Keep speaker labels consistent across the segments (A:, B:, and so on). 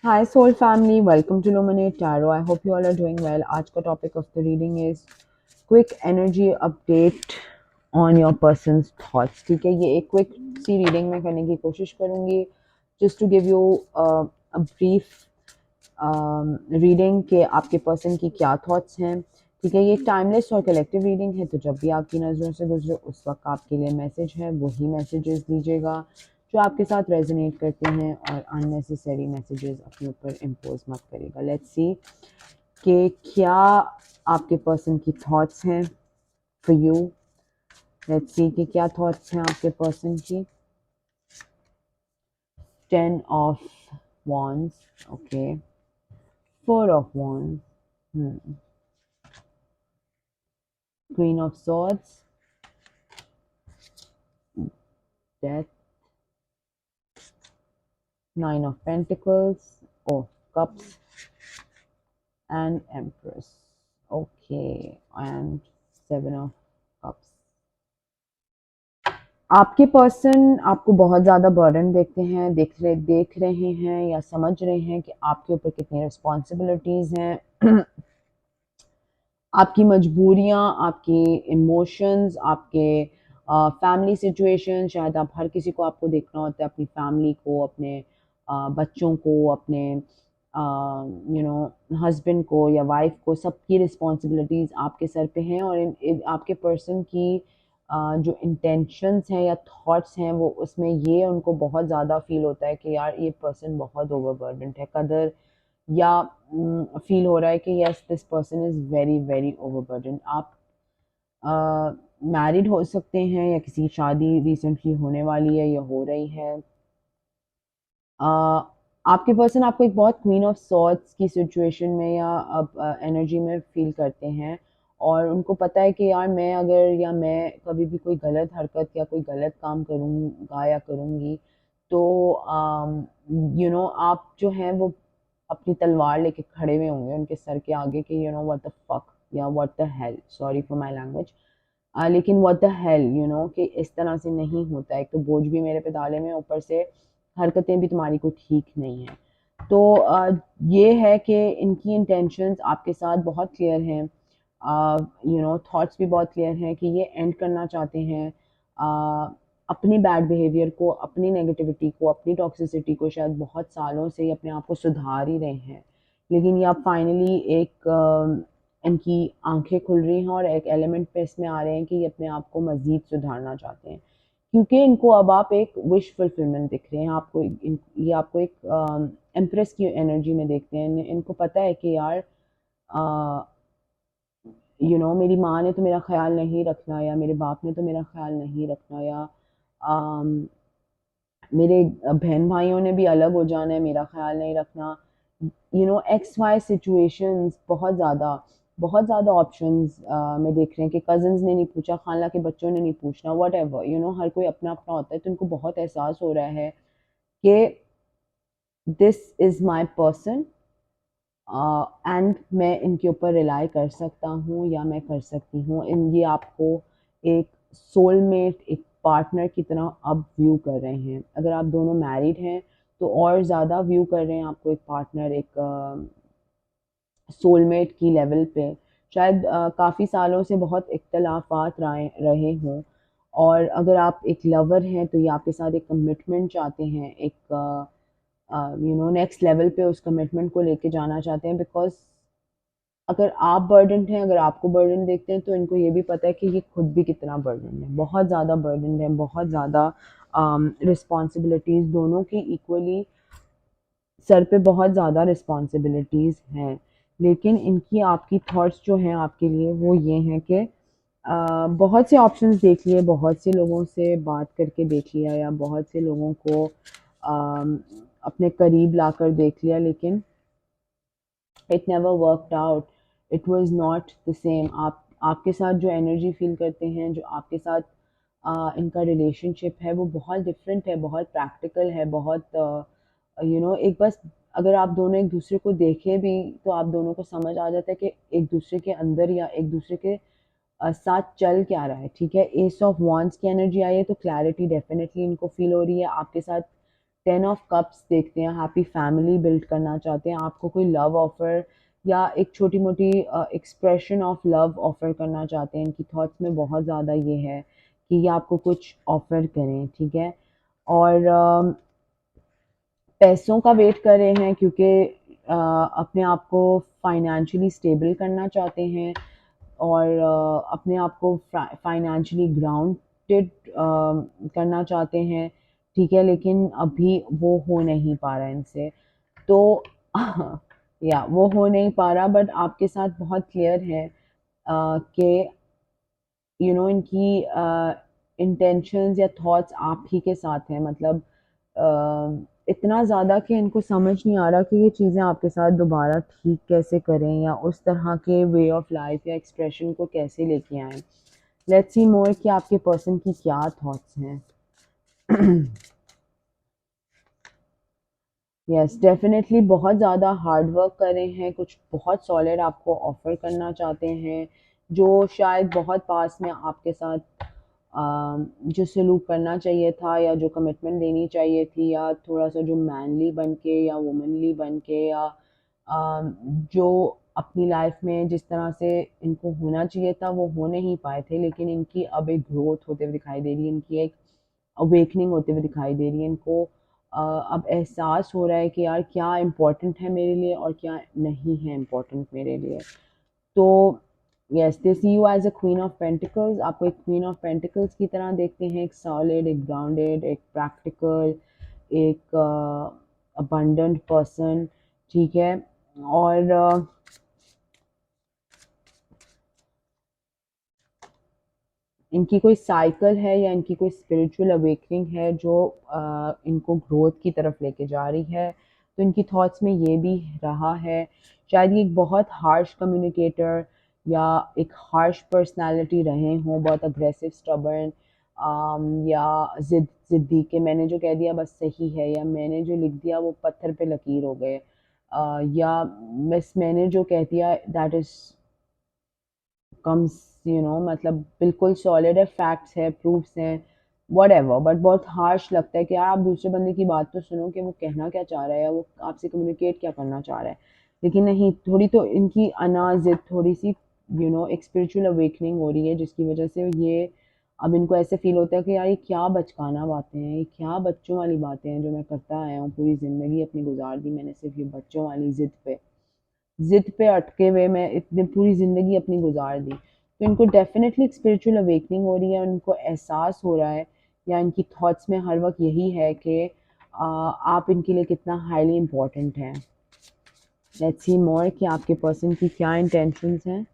A: Hi Soul family, welcome to Luminate Tarot. I hope you all are doing well. आज का topic of the reading is quick energy update on your person's thoughts. ठीक है, ये एक quick सी reading मैं करने की कोशिश करूँगी just to give you a brief reading के आपके पर्सन की क्या थॉट्स हैं। ठीक है, ये एक टाइमलेस और कलेक्टिव रीडिंग है, तो जब भी आपकी नज़रों से गुजरे उस वक्त आपके लिए मैसेज है वही मैसेजेस दीजिएगा जो आपके साथ रेजोनेट करते हैं, और अननेसेसरी मैसेजेस अपने ऊपर इम्पोज मत करिएगा। लेट्स सी कि क्या आपके पर्सन की थॉट्स हैं फॉर यू। लेट्स सी कि क्या थॉट्स हैं आपके पर्सन की। 10 of wands, okay, 4 of wands, Queen of Swords, Death, 9 of Pentacles, oh, Cups, and Empress. Okay, and 7 of Cups. आपके पर्सन आपको बहुत ज़्यादा बर्डन देखते हैं, देख रहे हैं या समझ रहे हैं कि आपके ऊपर कितनी रिस्पॉन्सिबिलिटीज़ हैं। आपकी मजबूरियाँ, आपके इमोशंस, आपके फैमिली सिचुएशन, शायद आप हर किसी को आपको देखना होता है, अपनी फैमिली को, अपने बच्चों को, अपने हस्बैंड को या वाइफ को, सबकी रिस्पॉन्सिबिलिटीज़ आपके सर पे हैं। और आपके पर्सन की जो इंटेंशंस हैं या थॉट्स हैं, वो उसमें ये उनको बहुत ज़्यादा फील होता है कि यार ये पर्सन बहुत ओवरबर्डन्ड है, कदर या फील हो रहा है कि yes this person is very very overburden. आप मैरिड हो सकते हैं या किसी की शादी रिसेंटली होने वाली है या हो रही है। आपके पर्सन आपको एक बहुत क्वीन ऑफ सॉर्ड्स की सिचुएशन में या अब एनर्जी में फील करते हैं, और उनको पता है कि यार मैं अगर या मैं कभी भी कोई गलत हरकत या कोई गलत काम करूँगा या करूँगी तो आप जो हैं वो अपनी तलवार लेके खड़े हुए होंगे उनके सर के आगे कि व्हाट द फक या what the hell, sorry for my language, लेकिन व्हाट द हेल कि इस तरह से नहीं होता है। एक तो बोझ भी मेरे पे डाले में, ऊपर से हरकतें भी तुम्हारी कोई ठीक नहीं है। तो ये है कि इनकी इंटेंशंस आपके साथ बहुत क्लियर हैं, थॉट्स भी बहुत क्लियर हैं कि ये एंड करना चाहते हैं अपनी बैड बिहेवियर को, अपनी नेगेटिविटी को, अपनी टॉक्सिसिटी को। शायद बहुत सालों से ये अपने आप को सुधार ही रहे हैं, लेकिन ये अब फाइनली एक इनकी आंखें खुल रही हैं और एक एलिमेंट पे इसमें आ रहे हैं कि ये अपने आप को मज़ीद सुधारना चाहते हैं, क्योंकि इनको अब आप एक विश फुलफिलमेंट दिख रहे हैं। आपको ये आपको एक एम्प्रेस की एनर्जी में देखते हैं। इनको पता है कि यार मेरी माँ ने तो मेरा ख्याल नहीं रखना, या मेरे बाप ने तो मेरा ख्याल नहीं रखना, या अम, मेरे बहन भाइयों ने भी अलग हो जाना है, मेरा ख्याल नहीं रखना। एक्स वाई सिचुएशंस बहुत ज़्यादा ऑप्शंस में देख रहे हैं कि कज़न्स ने नहीं पूछा, खाला के बच्चों ने नहीं पूछना, वट एवर, हर कोई अपना अपना होता है। तो इनको बहुत एहसास हो रहा है कि this is my person, and मैं इनके ऊपर रिलाई कर सकता हूँ या मैं कर सकती हूँ। ये आपको एक सोलमेट, एक पार्टनर की तरह अब व्यू कर रहे हैं। अगर आप दोनों मैरिड हैं तो और ज़्यादा व्यू कर रहे हैं आपको एक पार्टनर, एक सोलमेट की लेवल पे। शायद काफ़ी सालों से बहुत इख्तलाफात रहे हों, और अगर आप एक लवर हैं तो ये आपके साथ एक कमिटमेंट चाहते हैं, एक नेक्स्ट लेवल पे उस कमिटमेंट को लेके जाना चाहते हैं। बिकॉज अगर आप बर्डन हैं, अगर आपको बर्डन देखते हैं, तो इनको ये भी पता है कि ये खुद भी कितना बर्डन है, बहुत ज़्यादा बर्डन है, बहुत ज़्यादा रिस्पॉन्सिबिलिटीज़ दोनों की इक्वली सर पे बहुत ज़्यादा रिस्पॉन्सिबिलिटीज़ हैं। लेकिन इनकी आपकी थॉट्स जो हैं आपके लिए वो ये हैं कि बहुत से ऑप्शंस देख लिए, बहुत से लोगों से बात करके देख लिया, या बहुत से लोगों को अपने करीब लाकर देख लिया, लेकिन it never worked out, it was not the same. आपके साथ जो एनर्जी फील करते हैं, जो आपके साथ इनका रिलेशनशिप है, वो बहुत डिफरेंट है, बहुत प्रैक्टिकल है, बहुत एक बस अगर आप दोनों एक दूसरे को देखें भी तो आप दोनों को समझ आ जाता है कि एक दूसरे के अंदर या एक दूसरे के साथ चल क्या रहा है। ठीक है, एस ऑफ वॉन्ड्स की एनर्जी आई है तो क्लैरिटी डेफिनेटली इनको फील हो रही है। आपके साथ टेन ऑफ कप्स देखते हैं, हैप्पी फैमिली बिल्ड करना चाहते हैं, आपको कोई लव ऑफर या एक छोटी मोटी एक्सप्रेशन ऑफ लव ऑफर करना चाहते हैं। इनकी थॉट्स में बहुत ज़्यादा ये है कि ये आपको कुछ ऑफर करें, ठीक है। और पैसों का वेट कर रहे हैं क्योंकि अपने आप को फाइनेंशियली स्टेबल करना चाहते हैं और अपने आप को फाइनेंशियली ग्राउंडेड करना चाहते हैं, ठीक है। लेकिन अभी वो हो नहीं पा रहा है इनसे, तो या वो हो नहीं पा रहा, बट आपके साथ बहुत क्लियर है कि इनकी इंटेंशंस या थॉट्स आप ही के साथ हैं। मतलब इतना ज़्यादा कि इनको समझ नहीं आ रहा कि ये चीज़ें आपके साथ दोबारा ठीक कैसे करें या उस तरह के वे ऑफ लाइफ या एक्सप्रेशन को कैसे लेके आएं। लेट्स सी मोर कि आपके पर्सन की क्या थॉट्स हैं। यस, डेफिनेटली बहुत ज़्यादा हार्ड वर्क कर रहे हैं, कुछ बहुत सॉलिड आपको ऑफ़र करना चाहते हैं, जो शायद बहुत पास में आपके साथ जो सलूक करना चाहिए था या जो कमिटमेंट देनी चाहिए थी या थोड़ा-सा जो मैनली बन के या वुमनली बन के या जो अपनी लाइफ में जिस तरह से इनको होना चाहिए था वो हो नहीं पाए थे, लेकिन इनकी अब एक ग्रोथ होते हुए दिखाई दे रही है, इनकी एक अवेकनिंग होते हुए दिखाई दे रही है। इनको अब एहसास हो रहा है कि यार क्या इम्पोर्टेंट है मेरे लिए और क्या नहीं है इम्पोर्टेंट मेरे लिए। तो yes, they see you as a queen of pentacles, आपको एक क्वीन ऑफ पेंटिकल्स की तरह देखते हैं, एक सॉलिड, एक ग्राउंडेड, एक प्रैक्टिकल, एक अबंडेंट पर्सन, ठीक है। और इनकी कोई साइकिल है या इनकी कोई स्पिरिचुअल अवेकनिंग है जो इनको ग्रोथ की तरफ लेके जा रही है। तो इनकी थॉट्स में ये भी रहा है, शायद ये एक बहुत हार्श कम्युनिकेटर या एक हार्श पर्सनालिटी रहे हों, बहुत अग्रेसिव, स्टबर्न, या ज़िद्दी कि मैंने जो कह दिया बस सही है, या मैंने जो लिख दिया वो पत्थर पे लकीर हो गए, या बस मैंने जो कह दिया दैट इज़ कम्स, मतलब बिल्कुल सॉलिड है, फैक्ट्स है, प्रूफ्स हैं, व्हाटएवर, बट बहुत हार्श लगता है कि यार आप दूसरे बंदे की बात तो सुनो कि वो कहना क्या चाह रहा है या वो आपसे कम्युनिकेट क्या करना चाह रहा है। लेकिन नहीं, थोड़ी तो इनकी अनाजिद थोड़ी सी एक स्पिरिचुअल अवेकनिंग हो रही है जिसकी वजह से ये अब इनको ऐसे फील होता है कि यार ये क्या बचकाना बातें हैं, ये क्या बच्चों वाली बातें हैं जो मैं करता आया हूँ, पूरी ज़िंदगी अपनी गुजार दी मैंने सिर्फ ये बच्चों वाली ज़िद पे अटके हुए मैं इतनी पूरी ज़िंदगी अपनी गुजार दी। तो इनको डेफ़िनेटली एक स्पिरिचुअल अवेकनिंग हो रही है, उनको एहसास हो रहा है या इनकी थॉट्स में हर वक़्त यही है कि आप इनके लिए कितना हाईली इम्पोर्टेंट हैं। लेट्स सी मोर कि आपके पर्सन की क्या इंटेंशंस हैं।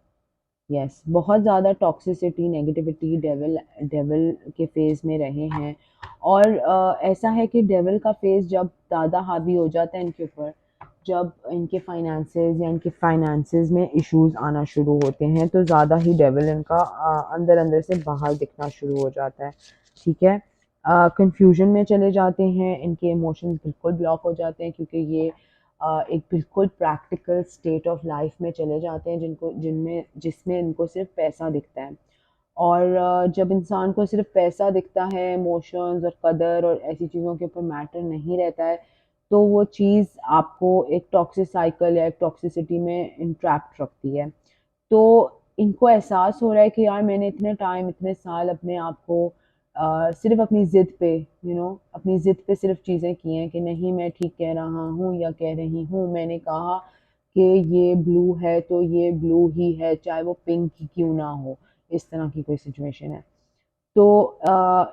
A: यस, बहुत ज़्यादा टॉक्सिसिटी, नेगेटिविटी, डेविल डेविल के फ़ेज़ में रहे हैं। और ऐसा है कि डेविल का फ़ेज़ जब ज़्यादा हावी हो जाता है इनके ऊपर, जब इनके फाइनेंसेस में इश्यूज़ आना शुरू होते हैं, तो ज़्यादा ही डेविल इनका अंदर अंदर से बाहर दिखना शुरू हो जाता है, ठीक है। कन्फ्यूजन में चले जाते हैं, इनके इमोशंस बिल्कुल ब्लॉक हो जाते हैं क्योंकि ये एक बिल्कुल प्रैक्टिकल स्टेट ऑफ लाइफ में चले जाते हैं जिसमें इनको सिर्फ पैसा दिखता है। और जब इंसान को सिर्फ पैसा दिखता है, इमोशंस और कदर और ऐसी चीज़ों के ऊपर मैटर नहीं रहता है, तो वो चीज़ आपको एक टॉक्सिक साइकिल या एक टॉक्सिसिटी में इंट्रैप्ट रखती है। तो इनको एहसास हो रहा है कि यार मैंने इतने टाइम, इतने साल अपने आप को सिर्फ अपनी ज़िद पे अपनी ज़िद पे सिर्फ चीज़ें की हैं कि नहीं मैं ठीक कह रहा हूँ या कह रही हूँ, मैंने कहा कि ये ब्लू है तो ये ब्लू ही है, चाहे वो पिंक ही क्यों ना हो, इस तरह की कोई सिचुएशन है। तो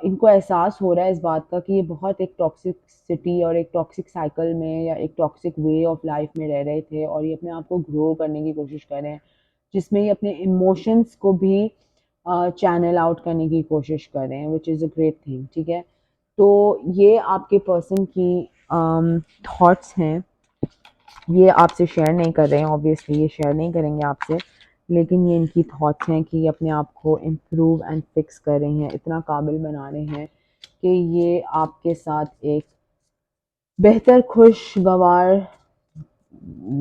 A: इनको एहसास हो रहा है इस बात का कि ये बहुत एक टॉक्सिसिटी और एक टॉक्सिक साइकिल में या एक टॉक्सिक वे ऑफ लाइफ में रह रहे थे और ये अपने आप को ग्रो करने की कोशिश कर रहे हैं, जिसमें ये अपने इमोशंस को भी चैनल आउट करने की कोशिश कर रहे हैं, which is a great thing, ठीक है। तो ये आपके पर्सन की थॉट्स हैं, ये आपसे शेयर नहीं कर रहे हैं, ऑब्वियसली ये शेयर नहीं करेंगे आपसे, लेकिन ये इनकी थॉट्स हैं कि ये अपने आप को इम्प्रूव एंड फिक्स कर रहे हैं, इतना काबिल बना रहे हैं कि ये आपके साथ एक बेहतर खुशगवार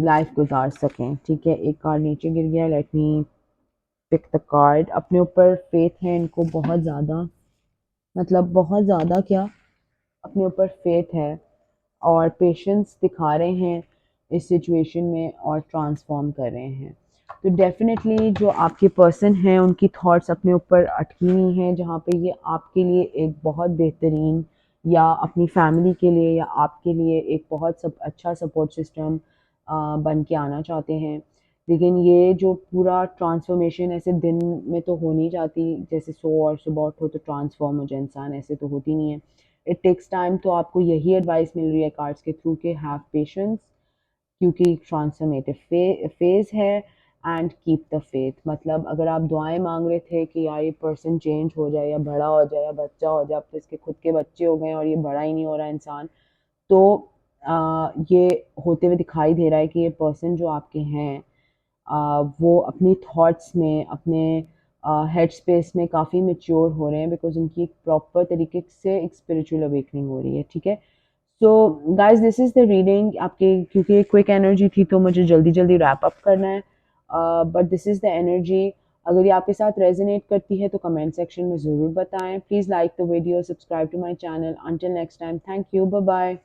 A: लाइफ गुजार सकें, ठीक है। एक कार्ड नीचे गिर गया, let me pick the card. अपने ऊपर फेथ है इनको बहुत ज़्यादा, मतलब बहुत ज़्यादा क्या, अपने ऊपर फेथ है। और पेशेंस दिखा रहे हैं इस सिचुएशन में और ट्रांसफॉर्म कर रहे हैं। तो डेफ़िनेटली जो आपके पर्सन हैं उनकी थॉट्स अपने ऊपर अटकी हुई हैं, जहाँ पे ये आपके लिए एक बहुत बेहतरीन या अपनी फैमिली के लिए या आपके लिए एक बहुत अच्छा सपोर्ट सिस्टम बन के आना चाहते हैं। लेकिन ये जो पूरा ट्रांसफॉर्मेशन ऐसे दिन में तो हो नहीं जाती, जैसे सो और सुबह उठो तो ट्रांसफॉर्म हो जाए इंसान, ऐसे तो होती नहीं है। It takes time. तो आपको यही एडवाइस मिल रही है कार्ड्स के थ्रू के हैव पेशेंस, क्योंकि ट्रांसफॉर्मेटिव फेज़ है, एंड कीप द फेथ। मतलब अगर आप दुआएं मांग रहे थे कि यार ये पर्सन चेंज हो जाए या बड़ा हो जाए या बच्चा हो जाए, अब तो इसके खुद के बच्चे हो गए और ये बड़ा ही नहीं हो रहा इंसान, तो ये होते हुए दिखाई दे रहा है कि ये पर्सन जो आपके हैं वो अपनी थॉट्स में, अपने हेड स्पेस में काफ़ी मैच्योर हो रहे हैं, बिकॉज उनकी एक प्रॉपर तरीके से एक स्पिरिचुअल अवेकनिंग हो रही है। ठीक है, so guys this is the reading आपके, क्योंकि क्विक एनर्जी थी तो मुझे जल्दी जल्दी रैप अप करना है, but this is the energy. अगर ये आपके साथ रेजोनेट करती है तो कमेंट सेक्शन में ज़रूर बताएं। Please like the video, subscribe to my channel. Until next time, thank you, bye bye.